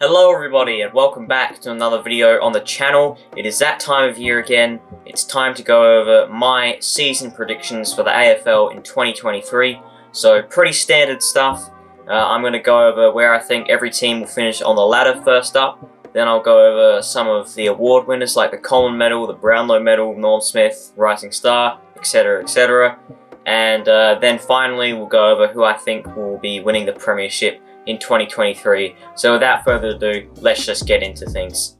Hello everybody and welcome back to another video on the channel. It is that time of year again. It's time to go over my season predictions for the AFL in 2023. So pretty standard stuff. I'm going to go over where I think every team will finish on the ladder first up. Then I'll go over some of the award winners like the Coleman Medal, the Brownlow Medal, Norm Smith, Rising Star, etc, etc. And then finally we'll go over who I think will be winning the premiership in 2023. So without further ado, let's just get into things.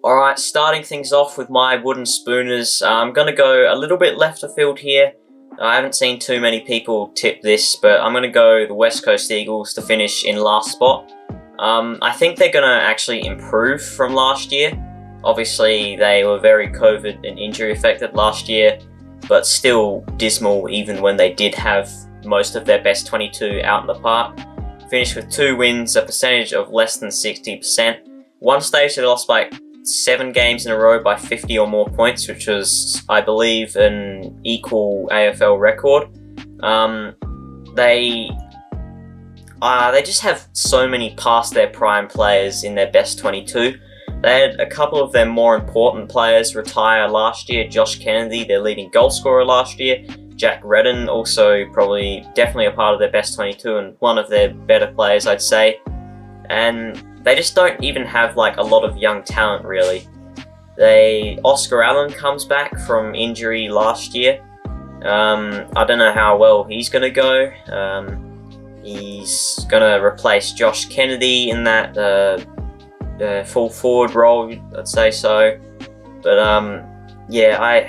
Alright, starting things off with my wooden spooners. I'm going to go a little bit left of field here. I haven't seen too many people tip this, but I'm going to go the West Coast Eagles to finish in last spot. I think they're going to actually improve from last year. Obviously, they were very COVID and injury affected last year, but still dismal even when they did have most of their best 22 out in the park. Finished with 2 wins, a percentage of less than 60%. One stage they lost by 7 games in a row by 50 or more points, which was, I believe, an equal AFL record. They just have so many past their prime players in their best 22. They had a couple of their more important players retire last year. Josh Kennedy, their leading goal scorer last year. Jack Redden, also definitely a part of their best 22 and one of their better players, I'd say. And they just don't even have like a lot of young talent, really. Oscar Allen comes back from injury last year. I don't know how well he's going to go. He's going to replace Josh Kennedy in that full forward role, I'd say so. But yeah,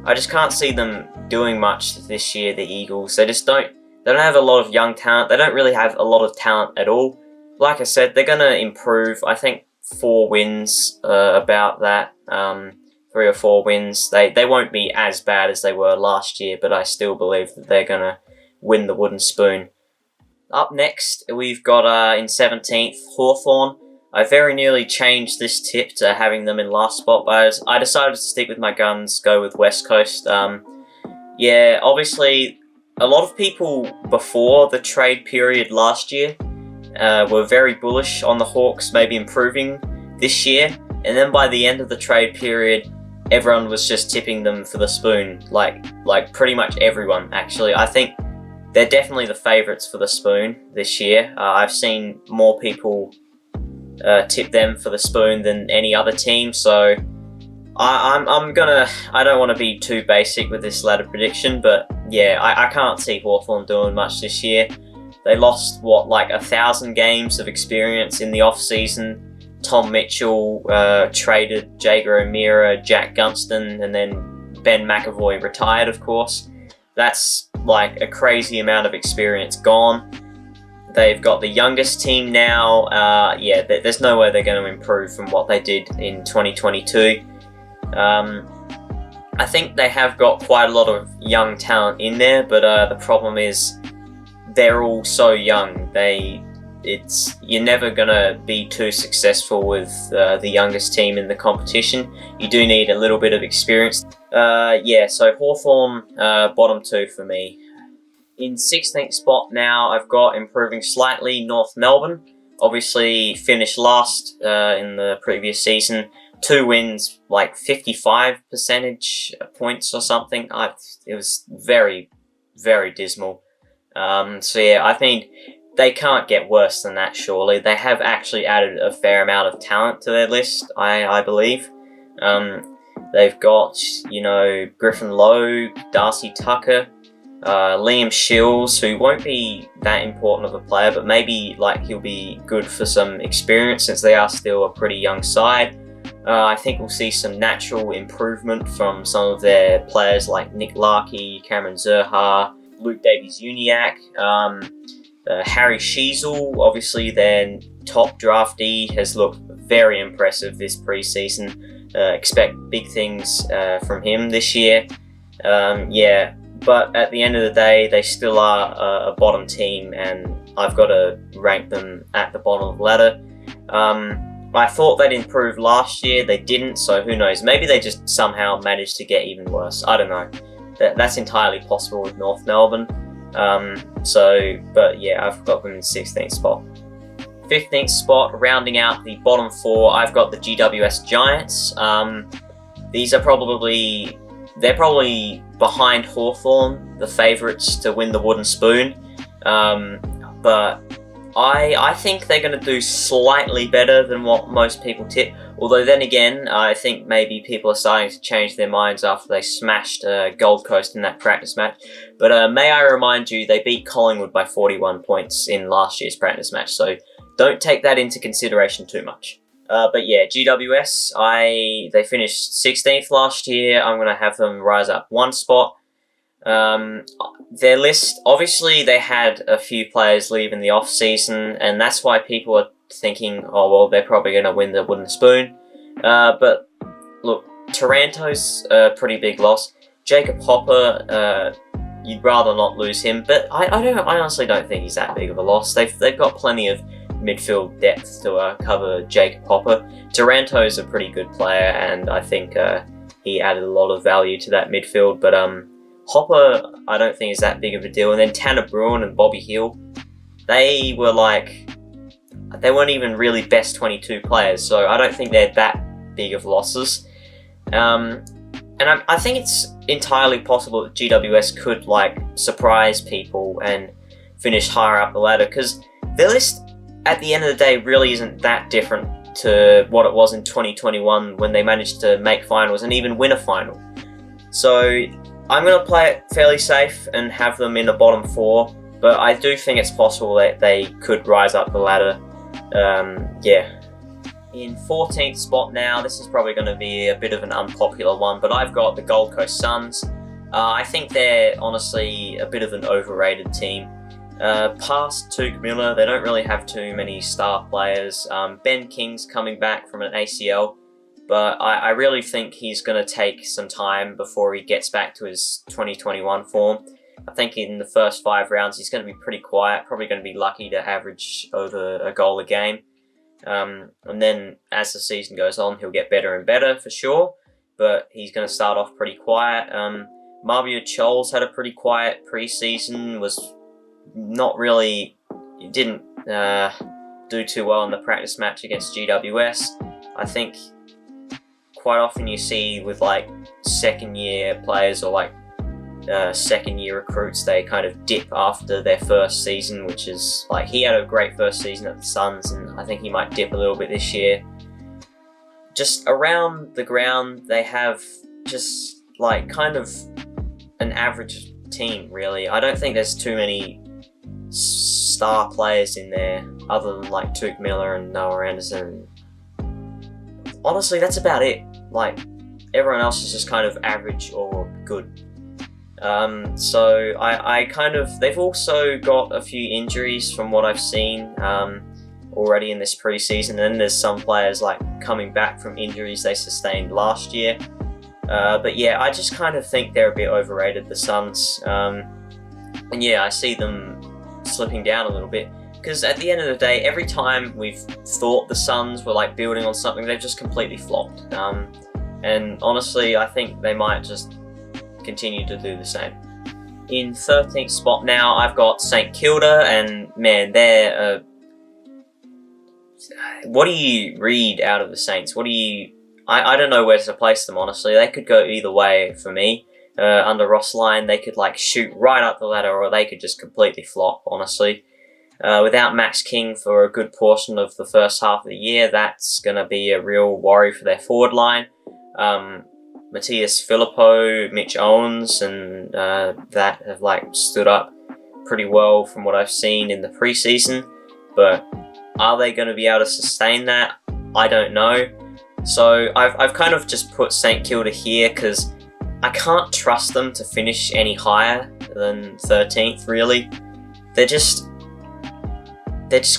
I just can't see them doing much this year, the Eagles. They don't have a lot of young talent. They don't really have a lot of talent at all. Like I said, they're going to improve. I think 4 wins, about that. 3 or 4 wins. They won't be as bad as they were last year, but I still believe that they're going to win the wooden spoon. Up next, we've got in 17th, Hawthorn. I very nearly changed this tip to having them in last spot, but I decided to stick with my guns, go with West Coast. Yeah, obviously, a lot of people before the trade period last year were very bullish on the Hawks maybe improving this year, and then by the end of the trade period, everyone was just tipping them for the spoon, like pretty much everyone, actually. I think they're definitely the favourites for the spoon this year. I've seen more people tip them for the spoon than any other team, so I don't want to be too basic with this ladder prediction, but yeah, I can't see Hawthorn doing much this year. They lost, like 1,000 games of experience in the off-season. Tom Mitchell traded Jager O'Meara, Jack Gunston, and then Ben McAvoy retired, of course. That's like a crazy amount of experience gone. They've got the youngest team now. Yeah, there's no way they're going to improve from what they did in 2022. I think they have got quite a lot of young talent in there, but the problem is they're all so young. You're never going to be too successful with the youngest team in the competition. You do need a little bit of experience. Yeah, so Hawthorn, bottom 2 for me. In 16th spot now, I've got improving slightly North Melbourne. Obviously finished last in the previous season. 2 wins, like 55 percentage points or something. It was very, very dismal. So yeah, I think they can't get worse than that, surely. They have actually added a fair amount of talent to their list, I believe. They've got, Griffin Lowe, Darcy Tucker, Liam Shields, who won't be that important of a player, but maybe he'll be good for some experience since they are still a pretty young side. I think we'll see some natural improvement from some of their players like Nick Larkey, Cameron Zurhaar, Luke Davies-Uniacke, Harry Sheezel, obviously their top draftee, has looked very impressive this pre-season. Expect big things from him this year. Yeah, but at the end of the day, they still are a bottom team, and I've got to rank them at the bottom of the ladder. I thought they'd improve last year. They didn't, so who knows? Maybe they just somehow managed to get even worse. I don't know. That's entirely possible with North Melbourne. But yeah, I've got them in 16th spot. 15th spot, rounding out the bottom 4, I've got the GWS Giants. They're probably behind Hawthorn, the favourites to win the wooden spoon. But I think they're going to do slightly better than what most people tip. Although then again, I think maybe people are starting to change their minds after they smashed Gold Coast in that practice match. But may I remind you, they beat Collingwood by 41 points in last year's practice match. So don't take that into consideration too much. But yeah, GWS, they finished 16th last year. I'm going to have them rise up 1 spot. Their list, obviously they had a few players leave in the off-season, and that's why people are thinking, oh well, they're probably going to win the wooden spoon. But look, Taranto's a pretty big loss. Jacob Hopper, you'd rather not lose him, but I honestly don't think he's that big of a loss. They've got plenty of midfield depth to cover Jacob Hopper. Taranto's a pretty good player, and I think he added a lot of value to that midfield, but Hopper, I don't think is that big of a deal. And then Tanner Bruin and Bobby Hill, they weren't even really best 22 players, so I don't think they're that big of losses. And I think it's entirely possible that GWS could surprise people and finish higher up the ladder, because their list at the end of the day really isn't that different to what it was in 2021 when they managed to make finals and even win a final. So I'm going to play it fairly safe and have them in the bottom 4, but I do think it's possible that they could rise up the ladder. Yeah. In 14th spot now, this is probably going to be a bit of an unpopular one, but I've got the Gold Coast Suns. I think they're honestly a bit of an overrated team. Past Tuke Miller, they don't really have too many star players. Ben King's coming back from an ACL, but I really think he's going to take some time before he gets back to his 2021 form. I think in the first 5 rounds he's going to be pretty quiet, probably going to be lucky to average over a goal a game. And then as the season goes on, he'll get better and better for sure, but he's going to start off pretty quiet. Marbia Choles had a pretty quiet preseason, didn't do too well in the practice match against GWS. I think quite often you see with second year players or second year recruits, they kind of dip after their first season, which is he had a great first season at the Suns, and I think he might dip a little bit this year. Just around the ground, they have just kind of an average team, really. I don't think there's too many star players in there other than Tuke Miller and Noah Anderson. Honestly, that's about it. Everyone else is just kind of average or good. So they've also got a few injuries from what I've seen already in this preseason, and then there's some players coming back from injuries they sustained last year. But yeah, I just kind of think they're a bit overrated, the Suns. And yeah, I see them slipping down a little bit, because at the end of the day, every time we've thought the Suns were building on something, they've just completely flopped. And honestly, I think they might just continue to do the same. In 13th spot now, I've got St Kilda, and man, they're what do you read out of the Saints? I don't know where to place them, honestly. They could go either way for me. Under Ross Lyon, they could shoot right up the ladder, or they could just completely flop, honestly. Without Max King for a good portion of the first half of the year, that's going to be a real worry for their forward line. Matthias Filippo, Mitch Owens, and that have stood up pretty well from what I've seen in the preseason. But are they going to be able to sustain that? I don't know. So I've kind of just put St Kilda here because I can't trust them to finish any higher than 13th, really. They're just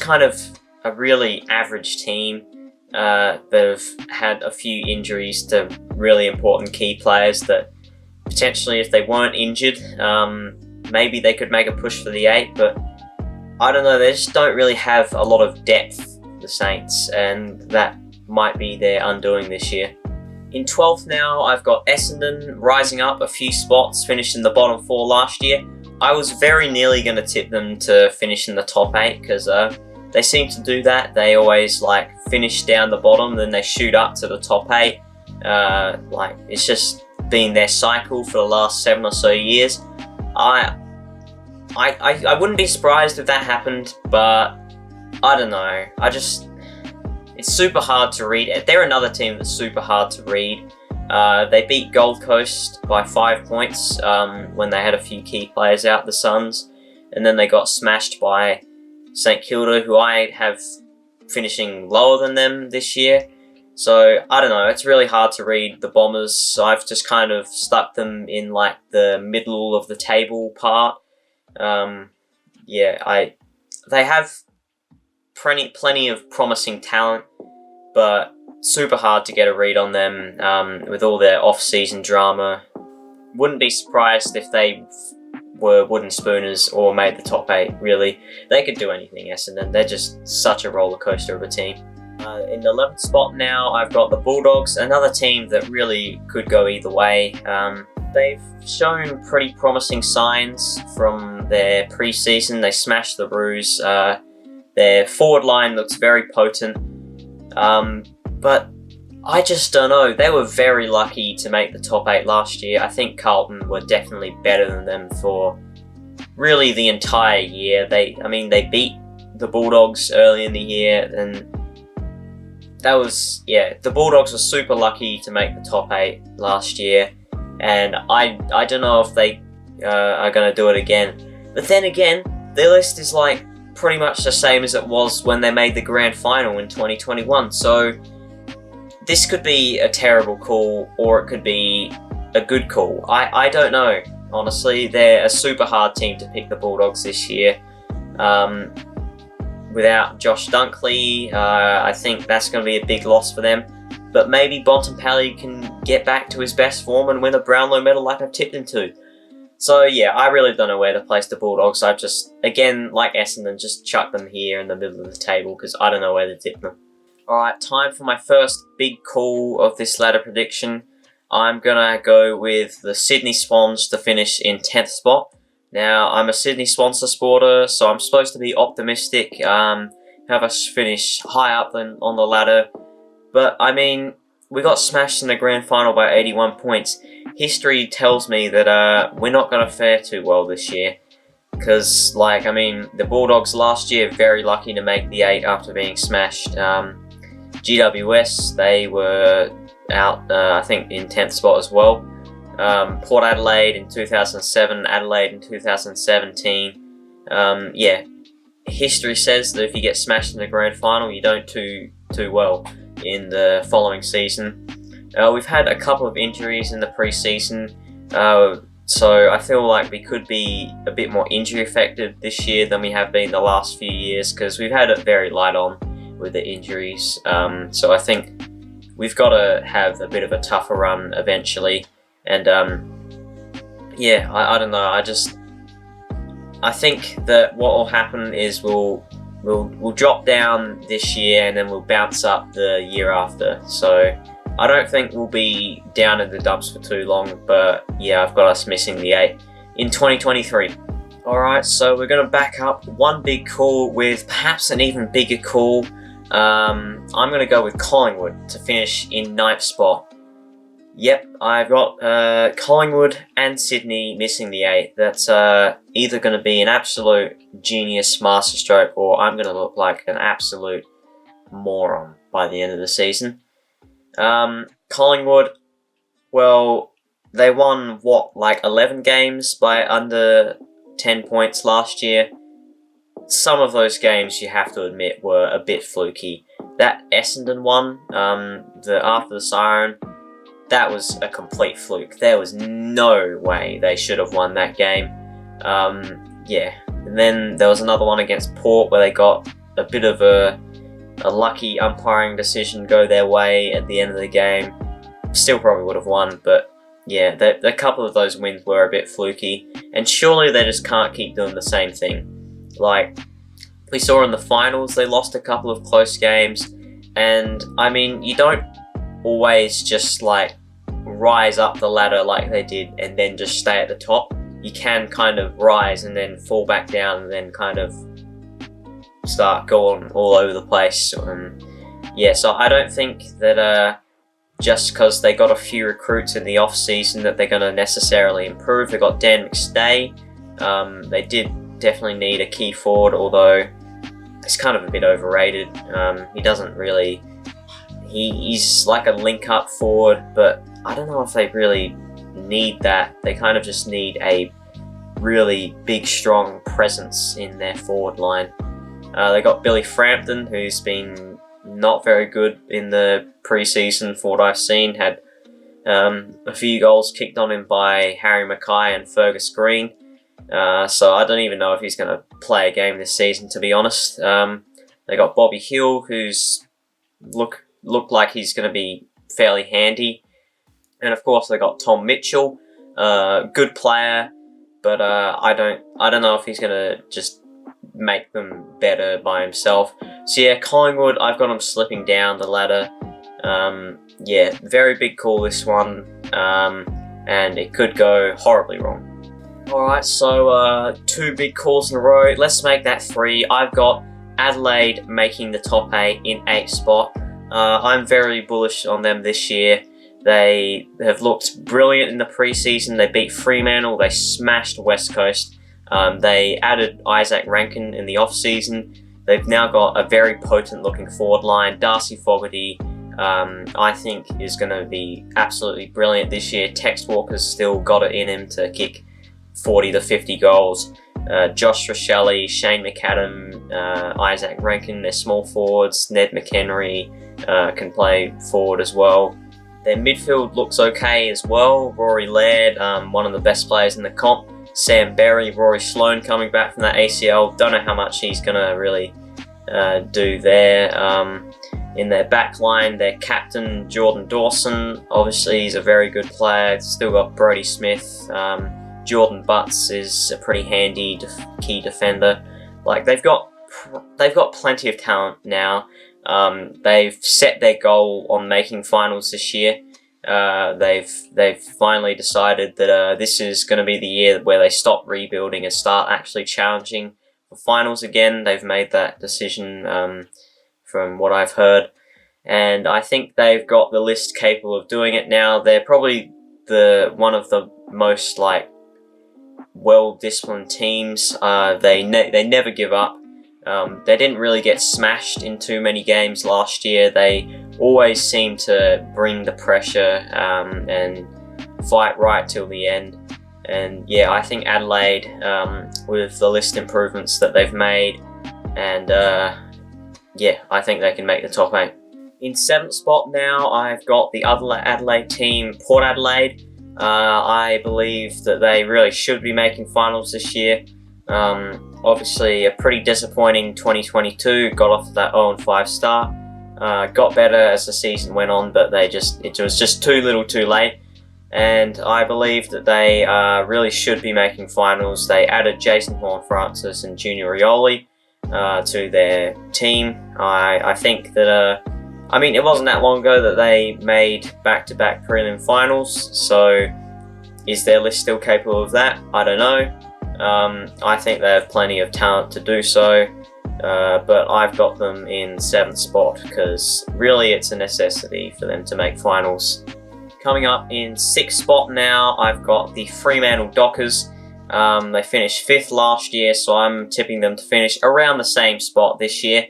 kind of a really average team that have had a few injuries to really important key players that potentially, if they weren't injured, maybe they could make a push for the 8, but I don't know, they just don't really have a lot of depth, the Saints, and that might be their undoing this year. In 12th now, I've got Essendon rising up a few spots, finished in the bottom 4 last year. I was very nearly going to tip them to finish in the top 8 because they seem to do that. They always like finish down the bottom, then they shoot up to the top 8. Like it's just been their cycle for the last 7 or so years. I wouldn't be surprised if that happened, but I don't know. It's super hard to read. They're another team that's super hard to read. They beat Gold Coast by 5 points when they had a few key players out, the Suns, and then they got smashed by St Kilda, who I have finishing lower than them this year. So I don't know, it's really hard to read the Bombers, so I've just kind of stuck them in like the middle of the table part. They have plenty of promising talent, but super hard to get a read on them with all their off-season drama. Wouldn't be surprised if they were wooden spooners or made the top 8, really. They could do anything, Essendon. They're just such a roller coaster of a team. In the 11th spot now, I've got the Bulldogs, another team that really could go either way. They've shown pretty promising signs from their pre-season. They smashed the Roos. Their forward line looks very potent. But I just don't know. They were very lucky to make the top 8 last year. I think Carlton were definitely better than them for really the entire year. They beat the Bulldogs early in the year, and the Bulldogs were super lucky to make the top 8 last year, and I don't know if they are going to do it again. But then again, their list is like pretty much the same as it was when they made the grand final in 2021, so this could be a terrible call, or it could be a good call. I don't know, honestly. They're a super hard team to pick, the Bulldogs, this year. Without Josh Dunkley, I think that's going to be a big loss for them. But maybe Bontempelli can get back to his best form and win a Brownlow medal like I've tipped him to. So yeah, I really don't know where to place the Bulldogs. I've just, again, like Essendon, just chucked them here in the middle of the table because I don't know where to tip them. Alright, time for my first big call of this ladder prediction. I'm going to go with the Sydney Swans to finish in 10th spot. Now, I'm a Sydney Swans supporter, so I'm supposed to be optimistic, have us finish high up on the ladder. But, I mean, we got smashed in the grand final by 81 points. History tells me that we're not going to fare too well this year. Because, the Bulldogs last year, very lucky to make the 8 after being smashed. GWS, they were out, I think, in 10th spot as well. Port Adelaide in 2007, Adelaide in 2017. History says that if you get smashed in the grand final, you don't do too well in the following season. We've had a couple of injuries in the pre-season, so I feel like we could be a bit more injury affected this year than we have been the last few years, because we've had it very light on with the injuries. So I think we've got to have a bit of a tougher run eventually. And I don't know. I think that what will happen is we'll drop down this year and then we'll bounce up the year after. So I don't think we'll be down in the dumps for too long. But yeah, I've got us missing the 8 in 2023. Alright, so we're going to back up one big call with perhaps an even bigger call. I'm going to go with Collingwood to finish in 9th spot. Yep, I've got Collingwood and Sydney missing the 8. That's either going to be an absolute genius masterstroke, or I'm going to look like an absolute moron by the end of the season. Collingwood, well, they won, 11 games by under 10 points last year. Some of those games, you have to admit, were a bit fluky. That Essendon one, after the siren, that was a complete fluke. There was no way they should have won that game. And then there was another one against Port where they got a bit of a lucky umpiring decision go their way at the end of the game. Still probably would have won, but yeah, a couple of those wins were a bit fluky. And surely they just can't keep doing the same thing. Like we saw in the finals, they lost a couple of close games. And I mean, you don't always just rise up the ladder like they did and then just stay at the top. You can kind of rise and then fall back down and then kind of start going all over the place. Yeah, so I don't think that just because they got a few recruits in the off season that they're going to necessarily improve. They got Dan McStay. They did definitely need a key forward, although it's kind of a bit overrated. He doesn't really. He's like a link-up forward, but I don't know if they really need that. They kind of just need a really big, strong presence in their forward line. They got Billy Frampton, who's been not very good in the pre-season for what I've seen. Had a few goals kicked on him by Harry Mackay and Fergus Green. So I don't even know if he's going to play a game this season, to be honest. They got Bobby Hill, who's looked like he's going to be fairly handy. And of course they got Tom Mitchell, good player, but I don't know if he's going to just make them better by himself. So yeah, Collingwood, I've got them slipping down the ladder. Yeah, very big call this one, and it could go horribly wrong. Alright, so 2 big calls in a row. Let's make that 3. I've got Adelaide making the top 8 in 8th spot. I'm very bullish on them this year. They have looked brilliant in the preseason. They beat Fremantle. They smashed West Coast. They added Isaac Rankin in the off-season. They've now got a very potent-looking forward line. Darcy Fogarty, I think, is going to be absolutely brilliant this year. Tex Walker's still got it in him to kick 40 to 50 goals. Josh Rochelle, Shane McAdam, Isaac Rankin, they're small forwards. Ned McHenry can play forward as well. Their midfield looks okay as well. Rory Laird, one of the best players in the comp. Sam Berry, Rory Sloane coming back from that ACL. Don't know how much he's going to really do there. In their back line, their captain, Jordan Dawson, obviously he's a very good player. Still got Brodie Smith. Jordan Butts is a pretty handy key defender. Like they've got plenty of talent now. They've set their goal on making finals this year. They've finally decided that this is going to be the year where they stop rebuilding and start actually challenging for finals again. They've made that decision from what I've heard, and I think they've got the list capable of doing it now. They're probably one of the most well-disciplined teams. They never give up. They didn't really get smashed in too many games last year. They always seem to bring the pressure and fight right till the end. And yeah, I think Adelaide, with the list improvements that they've made, and yeah, I think they can make the top 8. In 7th spot now, I've got the other Adelaide team, Port Adelaide. I believe that they really should be making finals this year. Obviously, a pretty disappointing 2022. Got off to that 0-5 start. Got better as the season went on, but it was just too little too late. And I believe that they really should be making finals. They added Jason Horne-Francis and Junior Rioli to their team. I think that, it wasn't that long ago that they made back-to-back prelim finals, so is their list still capable of that? I don't know. I think they have plenty of talent to do so, but I've got them in 7th spot because really it's a necessity for them to make finals. Coming up in 6th spot now, I've got the Fremantle Dockers. They finished 5th last year, so I'm tipping them to finish around the same spot this year.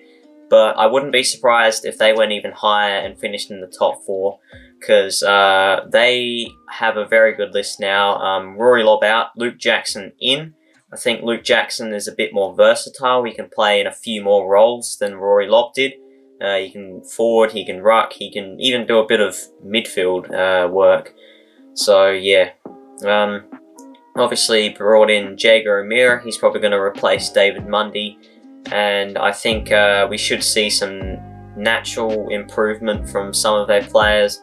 But I wouldn't be surprised if they went even higher and finished in the top 4, because they have a very good list now. Rory Lobb out, Luke Jackson in. I think Luke Jackson is a bit more versatile. He can play in a few more roles than Rory Lobb did. He can forward, he can ruck, he can even do a bit of midfield work. So yeah, obviously brought in Jago O'Meara. He's probably going to replace David Mundy. And I think we should see some natural improvement from some of their players.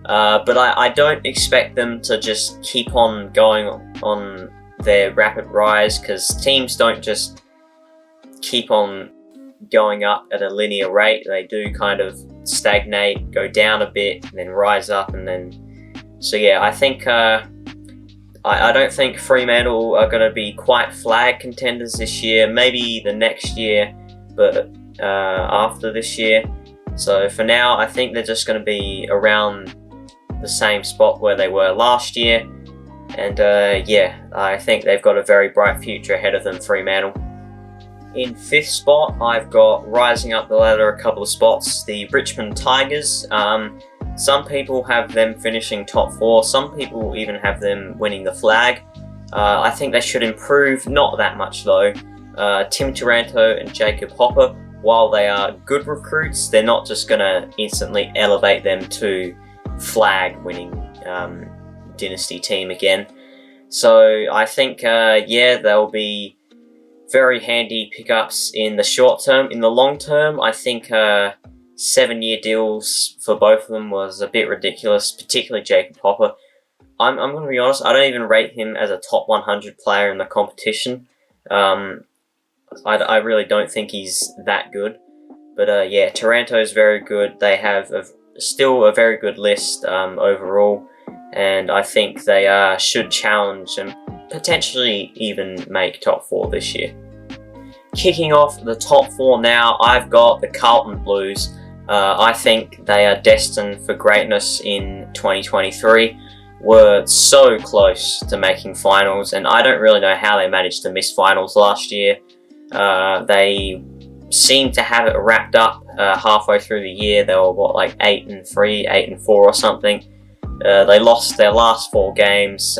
But I don't expect them to just keep on going on their rapid rise, because teams don't just keep on going up at a linear rate. They do kind of stagnate, go down a bit, and then rise up, and then... So yeah, I think... I don't think Fremantle are going to be quite flag contenders this year. Maybe the next year but after this year. So for now, I think they're just going to be around the same spot where they were last year. And yeah, I think they've got a very bright future ahead of them, Fremantle. In 5th spot, I've got rising up the ladder a couple of spots, the Richmond Tigers. Some people have them finishing top 4, some people even have them winning the flag. I think they should improve, not that much though. Tim Taranto and Jacob Hopper, while they are good recruits, they're not just going to instantly elevate them to flag winning dynasty team again. So I think, yeah, they'll be very handy pickups in the short term. In the long term, I think 7-year deals for both of them was a bit ridiculous, particularly Jacob Hopper. I'm going to be honest, I don't even rate him as a top 100 player in the competition. I really don't think he's that good. But yeah, Taranto's very good. They have still a very good list overall. And I think they should challenge and potentially even make top 4 this year. Kicking off the top 4 now, I've got the Carlton Blues. I think they are destined for greatness in 2023. Were so close to making finals, and I don't really know how they managed to miss finals last year. They seemed to have it wrapped up halfway through the year. They were like 8-3, 8-4 or something. They lost their last 4 games.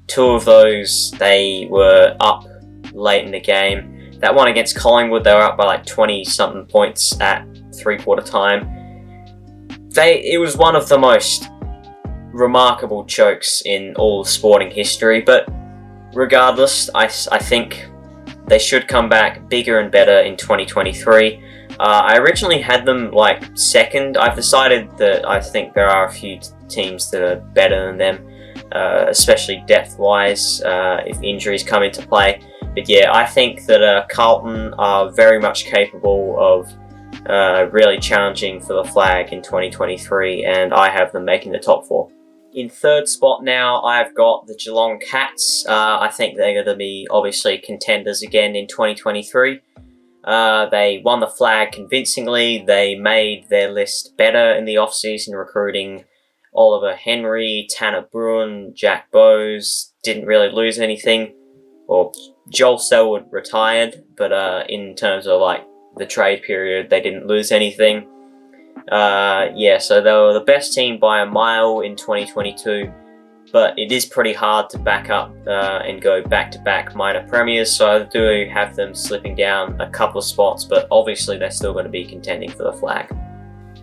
2 of those they were up late in the game. That one against Collingwood, they were up by like 20-something points at 3/4 time. It was one of the most remarkable chokes in all of sporting history, but regardless, I think they should come back bigger and better in 2023. I originally had them like 2nd. I've decided that I think there are a few teams that are better than them, especially depth-wise, if injuries come into play. But yeah, I think that Carlton are very much capable of really challenging for the flag in 2023, and I have them making the top 4. In 3rd spot now, I've got the Geelong Cats. I think they're going to be obviously contenders again in 2023. They won the flag convincingly. They made their list better in the off-season, recruiting Oliver Henry, Tanner Bruin, Jack Bowes. Didn't really lose anything. Well, Joel Selwood retired, but in terms of like the trade period, they didn't lose anything. Yeah, so they were the best team by a mile in 2022, but it is pretty hard to back up and go back-to-back minor premiers, so I do have them slipping down a couple of spots, but obviously they're still going to be contending for the flag.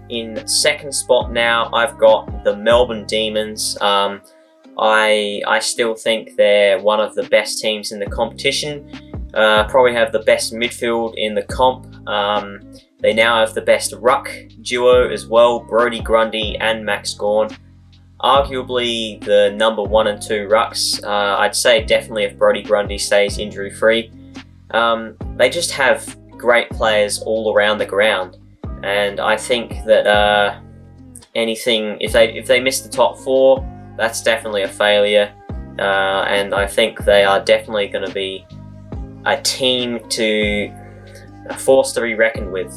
In 2nd spot now, I've got the Melbourne Demons. I still think they're one of the best teams in the competition. Probably have the best midfield in the comp. They now have the best ruck duo as well, Brodie Grundy and Max Gawn. Arguably the number 1 and 2 rucks. I'd say definitely if Brodie Grundy stays injury free. They just have great players all around the ground, and I think that if they miss the top 4, that's definitely a failure. And I think they are definitely going to be a team to force to be reckoned with,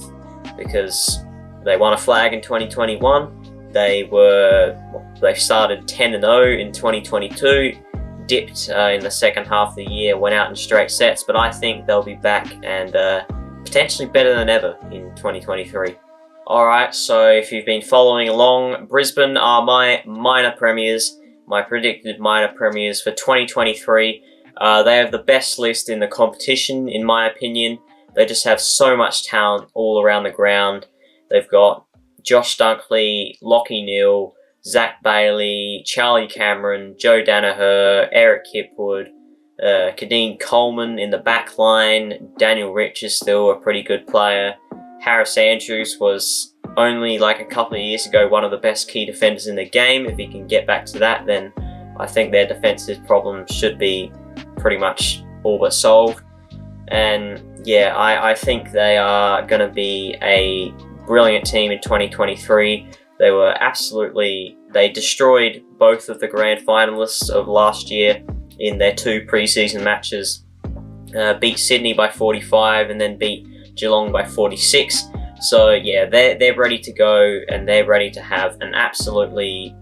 because they won a flag in 2021. They started 10-0 in 2022, dipped in the second half of the year, went out in straight sets, but I think they'll be back and potentially better than ever in 2023. Alright, so if you've been following along, Brisbane are my minor premiers, my predicted minor premiers for 2023. They have the best list in the competition, in my opinion. They just have so much talent all around the ground. They've got Josh Dunkley, Lachie Neale, Zach Bailey, Charlie Cameron, Joe Danaher, Eric Hipwood, Kadeen Coleman in the back line. Daniel Rich is still a pretty good player. Harris Andrews was only like a couple of years ago one of the best key defenders in the game. If he can get back to that, then I think their defensive problems should be pretty much all but solved. And yeah, I think they are going to be a brilliant team in 2023. They destroyed both of the grand finalists of last year in their 2 preseason matches. Beat Sydney by 45 and then beat Geelong by 46. So yeah, they're ready to go, and they're ready to have an absolutely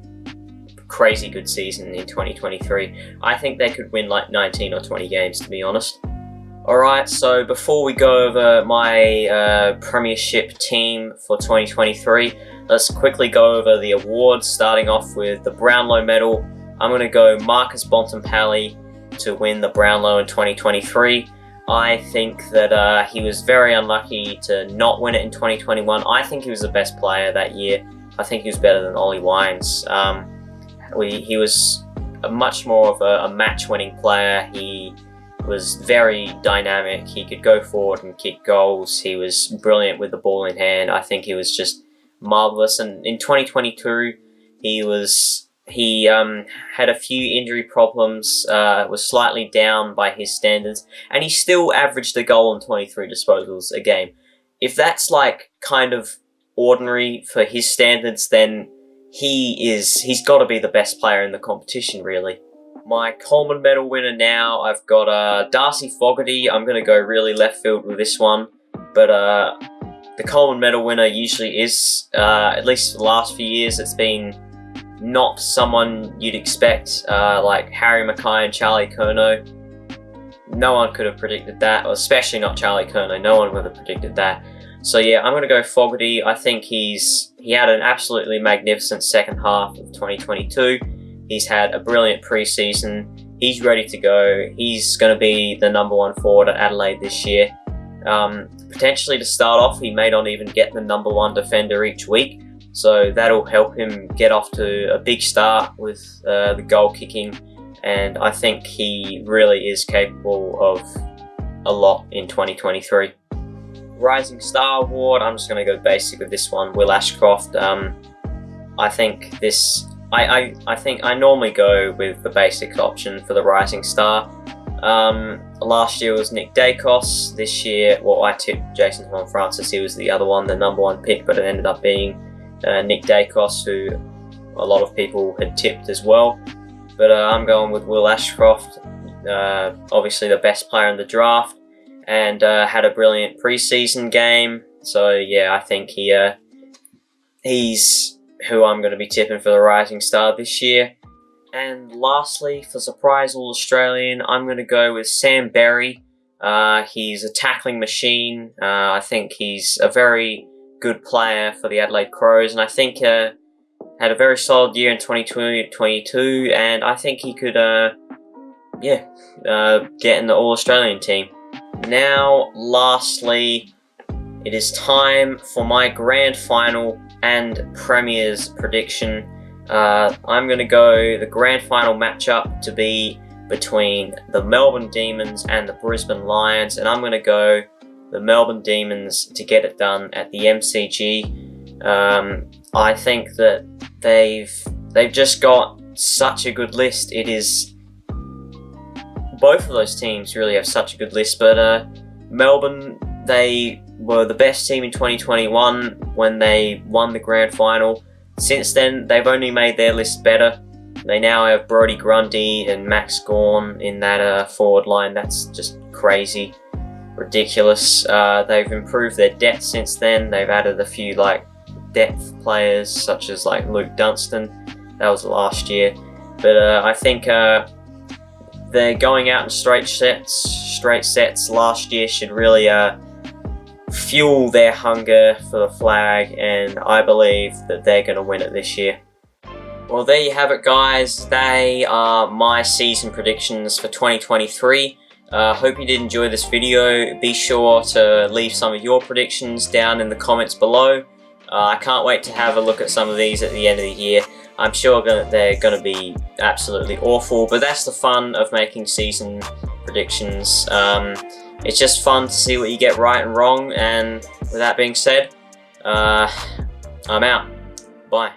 crazy good season in 2023. I think they could win like 19 or 20 games, to be honest. Alright, so before we go over my premiership team for 2023, let's quickly go over the awards, starting off with the Brownlow medal. I'm going to go Marcus Bontempelli to win the Brownlow in 2023. I think that he was very unlucky to not win it in 2021. I think he was the best player that year. I think he was better than Ollie Wines. He was much more of a match-winning player. He was very dynamic. He could go forward and kick goals. He was brilliant with the ball in hand. I think he was just marvelous. And in 2022, he had a few injury problems, was slightly down by his standards, and he still averaged a goal and 23 disposals a game. If that's like kind of ordinary for his standards, then he's got to be the best player in the competition, really. My Coleman medal winner now, I've got Darcy Fogarty. I'm going to go really left field with this one, but the Coleman medal winner usually is, at least for the last few years, it's been not someone you'd expect, like Harry Mackay and Charlie Curnow. No one could have predicted that, or especially not Charlie Curnow. No one would have predicted that. So yeah, I'm going to go Fogarty. I think he had an absolutely magnificent second half of 2022. He's had a brilliant preseason. He's ready to go. He's going to be the #1 forward at Adelaide this year. Potentially to start off, he may not even get the #1 defender each week. So that'll help him get off to a big start with the goal kicking. And I think he really is capable of a lot in 2023. Rising Star Award, I'm just going to go basic with this one. Will Ashcroft. I think I normally go with the basic option for the Rising Star. Last year was Nick Dacos. This year, well, I tipped Jason Horne-Francis. He was the other one, the #1 pick, but it ended up being Nick Dacos, who a lot of people had tipped as well. But I'm going with Will Ashcroft, obviously the best player in the draft, and had a brilliant preseason game. So yeah, I think he's who I'm going to be tipping for the Rising Star this year. And lastly, for Surprise All-Australian, I'm going to go with Sam Berry. He's a tackling machine. I think he's a very good player for the Adelaide Crows, and I think had a very solid year in 2022, and I think he could get in the All-Australian team. Now, lastly, it is time for my grand final and premiers prediction. I'm going to go the grand final matchup to be between the Melbourne Demons and the Brisbane Lions, and I'm going to go the Melbourne Demons to get it done at the MCG. I think that they've just got such a good list. It is both of those teams really have such a good list, but Melbourne, they were the best team in 2021 when they won the grand final. Since then, they've only made their list better. They now have Brodie Grundy and Max Gawn in that forward line. That's just crazy, ridiculous. They've improved their depth since then. They've added a few like depth players such as like Luke Dunstan. That was last year, but I think they're going out in straight sets last year should really fuel their hunger for the flag, and I believe that they're going to win it this year. Well, there you have it, guys. They are my season predictions for 2023. Hope you did enjoy this video. Be sure to leave some of your predictions down in the comments below. I can't wait to have a look at some of these at the end of the year. I'm sure they're going to be absolutely awful, but that's the fun of making season predictions. It's just fun to see what you get right and wrong, and with that being said, I'm out. Bye.